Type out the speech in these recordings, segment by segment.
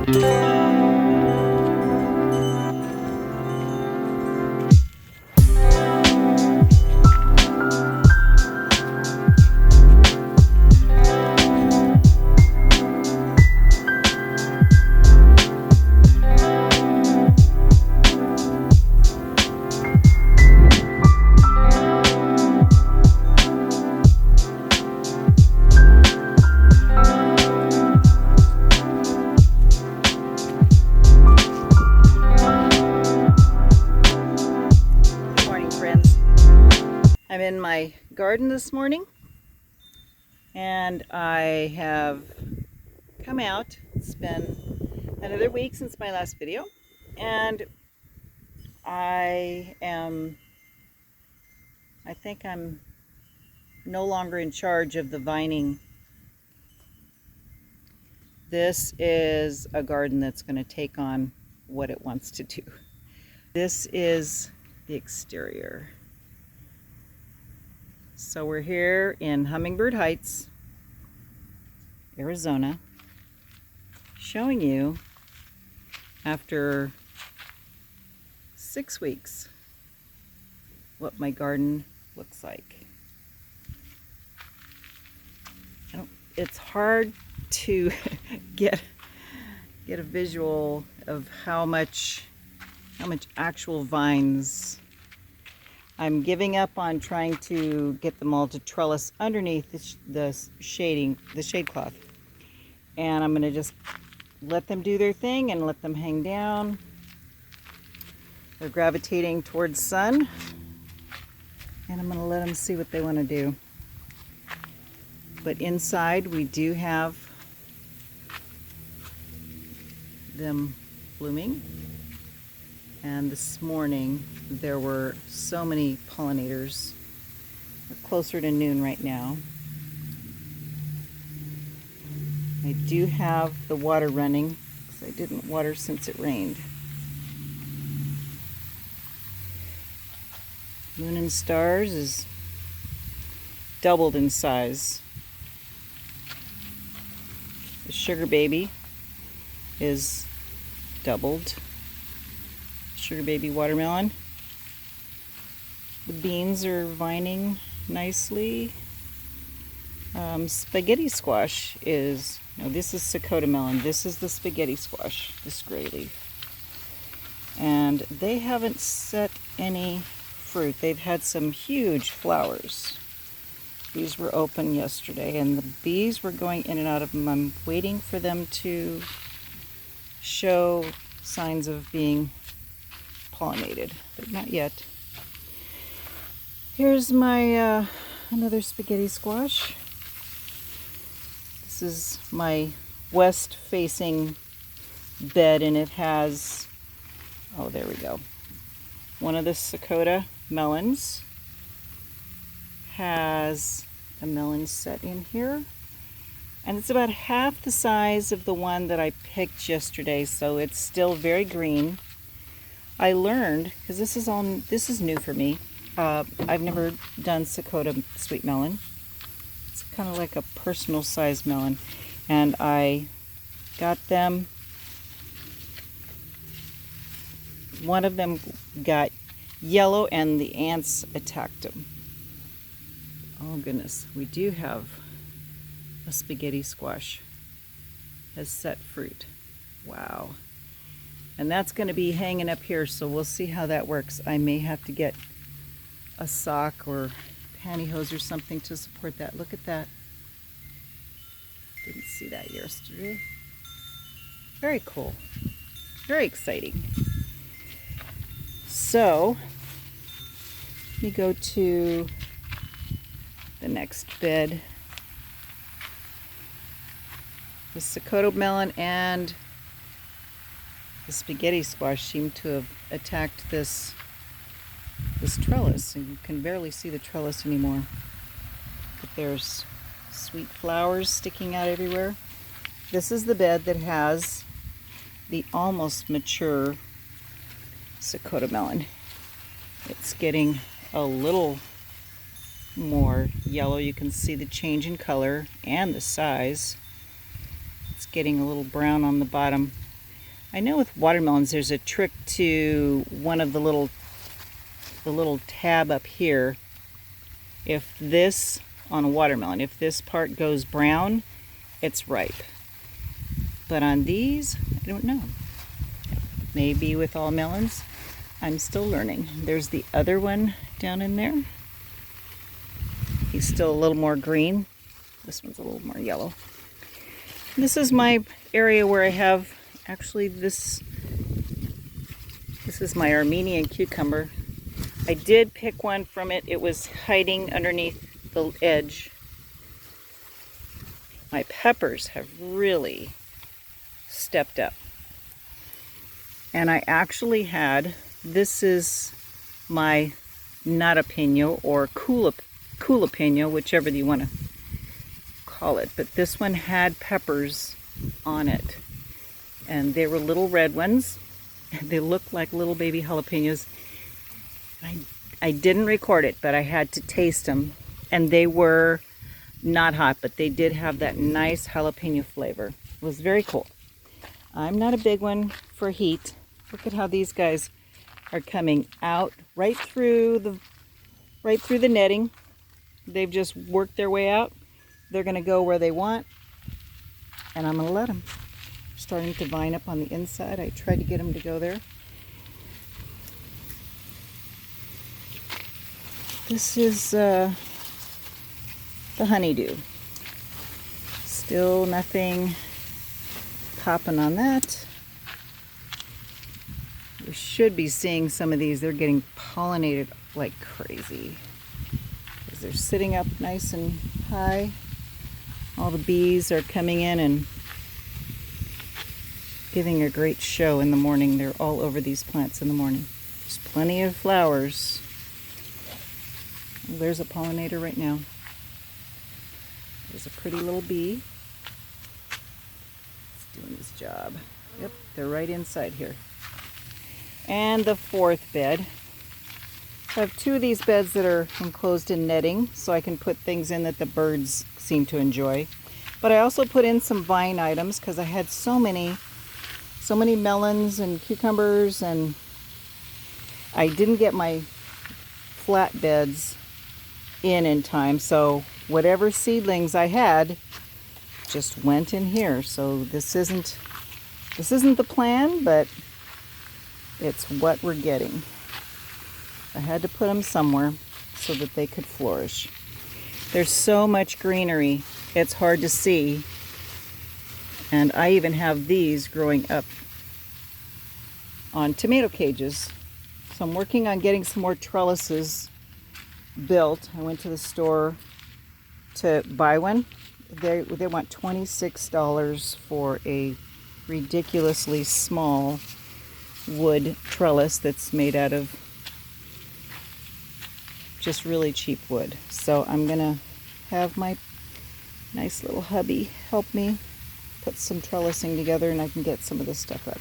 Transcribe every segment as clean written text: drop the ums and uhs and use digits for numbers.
I'm in my garden this morning, and I have come out. It's been another week since my last video, and I think I'm no longer in charge of the vining. This is a garden that's going to take on what it wants to do. This is the exterior. So we're here in Hummingbird Heights, Arizona, showing you after 6 weeks what my garden looks like. It's hard to get a visual of how much actual vines. I'm giving up on trying to get them all to trellis underneath the shade cloth. And I'm going to just let them do their thing and let them hang down. They're gravitating towards sun. And I'm going to let them see what they want to do. But inside we do have them blooming. And this morning there were so many pollinators. We're closer to noon right now. I do have the water running because I didn't water since it rained. Moon and Stars is doubled in size. The Sugar Baby is doubled. Sugar Baby watermelon. The beans are vining nicely. Spaghetti squash is, no, this is Sakota melon. This is the spaghetti squash, this gray leaf. And they haven't set any fruit. They've had some huge flowers. These were open yesterday, and the bees were going in and out of them. I'm waiting for them to show signs of being pollinated, but not yet. Here's my another spaghetti squash. This is my west facing bed, and it has, oh, there we go, one of the Sakota melons has a melon set in here, and it's about half the size of the one that I picked yesterday, so it's still very green. I learned, because this is new for me. I've never done Sakota Sweet Melon. It's kind of like a personal size melon. And I got them. One of them got yellow and the ants attacked them. Oh goodness, we do have a spaghetti squash. Has set fruit. Wow. And that's going to be hanging up here, so we'll see how that works. I may have to get a sock or pantyhose or something to support that. Look at that. Didn't see that yesterday. Very cool. Very exciting. So, let me go to the next bed. The Sakota melon and the spaghetti squash seem to have attacked this trellis, and you can barely see the trellis anymore. But there's sweet flowers sticking out everywhere. This is the bed that has the almost mature Sakota melon. It's getting a little more yellow. You can see the change in color and the size. It's getting a little brown on the bottom. I know with watermelons there's a trick to one of the little tab up here. If this, on a watermelon, if this part goes brown, it's ripe. But on these, I don't know. Maybe with all melons, I'm still learning. There's the other one down in there. He's still a little more green. This one's a little more yellow. This is my area where I have, actually this is my Armenian cucumber. I did pick one from it. It was hiding underneath the edge. My peppers have really stepped up. And I actually had, this is my jalapeno or jalapeno, whichever you want to call it. But this one had peppers on it. And they were little red ones. They looked like little baby jalapenos. I didn't record it, but I had to taste them. And they were not hot, but they did have that nice jalapeno flavor. It was very cool. I'm not a big one for heat. Look at how these guys are coming out right through the netting. They've just worked their way out. They're going to go where they want, and I'm going to let them. Starting to vine up on the inside. I tried to get them to go there. This is the honeydew. Still nothing popping on that. We should be seeing some of these. They're getting pollinated like crazy because they're sitting up nice and high. All the bees are coming in and giving a great show in the morning. They're all over these plants in the morning. There's plenty of flowers. Well, there's a pollinator right now. There's a pretty little bee. It's doing his job. Yep, they're right inside here. And the fourth bed. I have two of these beds that are enclosed in netting, so I can put things in that the birds seem to enjoy. But I also put in some vine items because I had so many melons and cucumbers, and I didn't get my flat beds in time, so whatever seedlings I had just went in here. So this isn't the plan, but it's what we're getting. I had to put them somewhere so that they could flourish. There's so much greenery, it's hard to see. And I even have these growing up on tomato cages. So I'm working on getting some more trellises built. I went to the store to buy one. They want $26 for a ridiculously small wood trellis that's made out of just really cheap wood. So I'm gonna have my nice little hubby help me put some trellising together, and I can get some of this stuff up.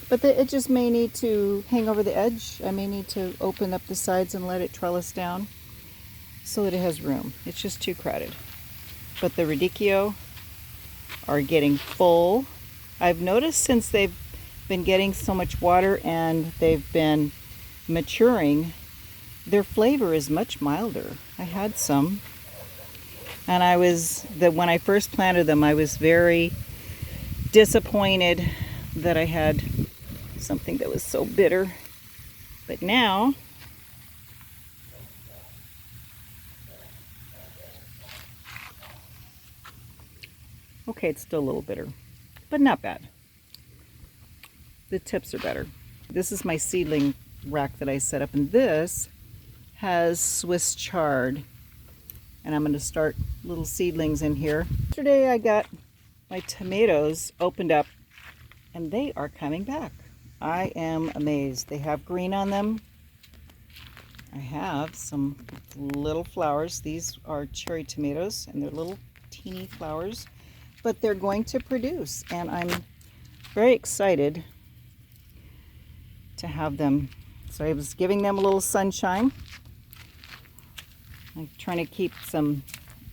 But it just may need to hang over the edge. I may need to open up the sides and let it trellis down so that it has room. It's just too crowded. But the radicchio are getting full. I've noticed since they've been getting so much water and they've been maturing, their flavor is much milder. I had some, and when I first planted them, I was very disappointed that I had something that was so bitter. But now, okay, it's still a little bitter, but not bad. The tips are better. This is my seedling rack that I set up, and this has Swiss chard, and I'm going to start little seedlings in here. Yesterday I got my tomatoes opened up, and they are coming back. I am amazed. They have green on them. I have some little flowers. These are cherry tomatoes, and they're little teeny flowers, but they're going to produce, and I'm very excited to have them. So I was giving them a little sunshine. I'm trying to keep some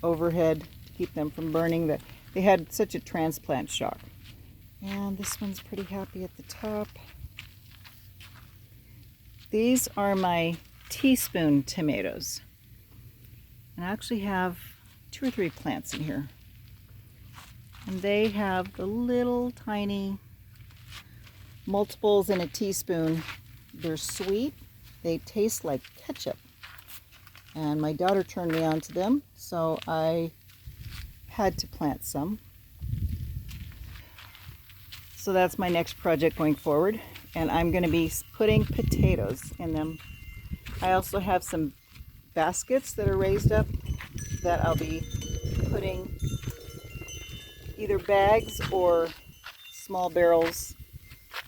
overhead, keep them from burning. They had such a transplant shock. And this one's pretty happy at the top. These are my teaspoon tomatoes. And I actually have 2 or 3 plants in here. And they have the little tiny multiples in a teaspoon. They're sweet. They taste like ketchup. And my daughter turned me on to them, so I had to plant some. So that's my next project going forward. And I'm going to be putting potatoes in them. I also have some baskets that are raised up that I'll be putting either bags or small barrels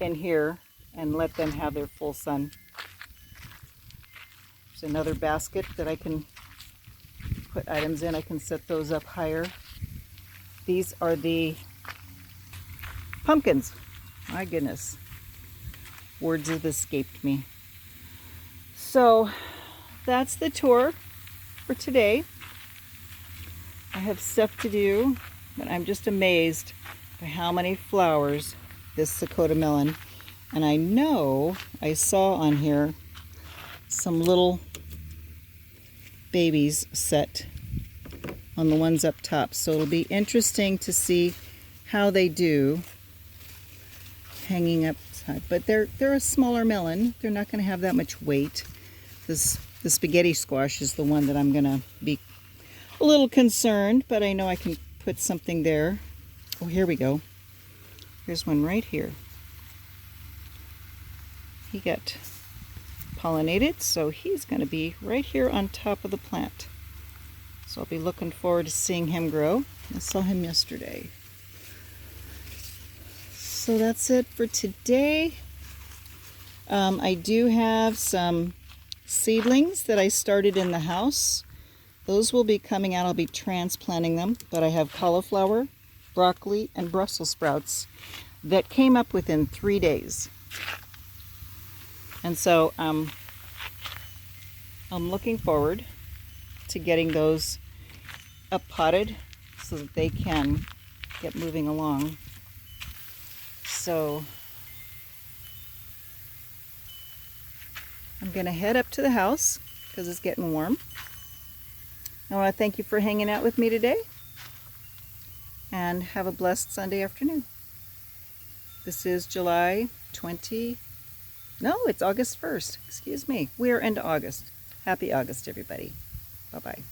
in here and let them have their full sun. There's another basket that I can put items in. I can set those up higher. These are the pumpkins. My goodness. Words have escaped me. So that's the tour for today. I have stuff to do, but I'm just amazed by how many flowers this Sakota melon. And I know I saw on here some little babies set on the ones up top. So it'll be interesting to see how they do hanging up. But they're a smaller melon. They're not going to have that much weight. The spaghetti squash is the one that I'm going to be a little concerned, but I know I can put something there. Oh, here we go. Here's one right here. He got pollinated, so he's going to be right here on top of the plant. So I'll be looking forward to seeing him grow. I saw him yesterday. So that's it for today. I do have some seedlings that I started in the house. Those will be coming out. I'll be transplanting them. But I have cauliflower, broccoli, and Brussels sprouts that came up within 3 days. And so I'm looking forward to getting those up potted so that they can get moving along. So I'm going to head up to the house because it's getting warm. I want to thank you for hanging out with me today, and have a blessed Sunday afternoon. This is July 20. No, it's August 1st. Excuse me. We're into August. Happy August, everybody. Bye-bye.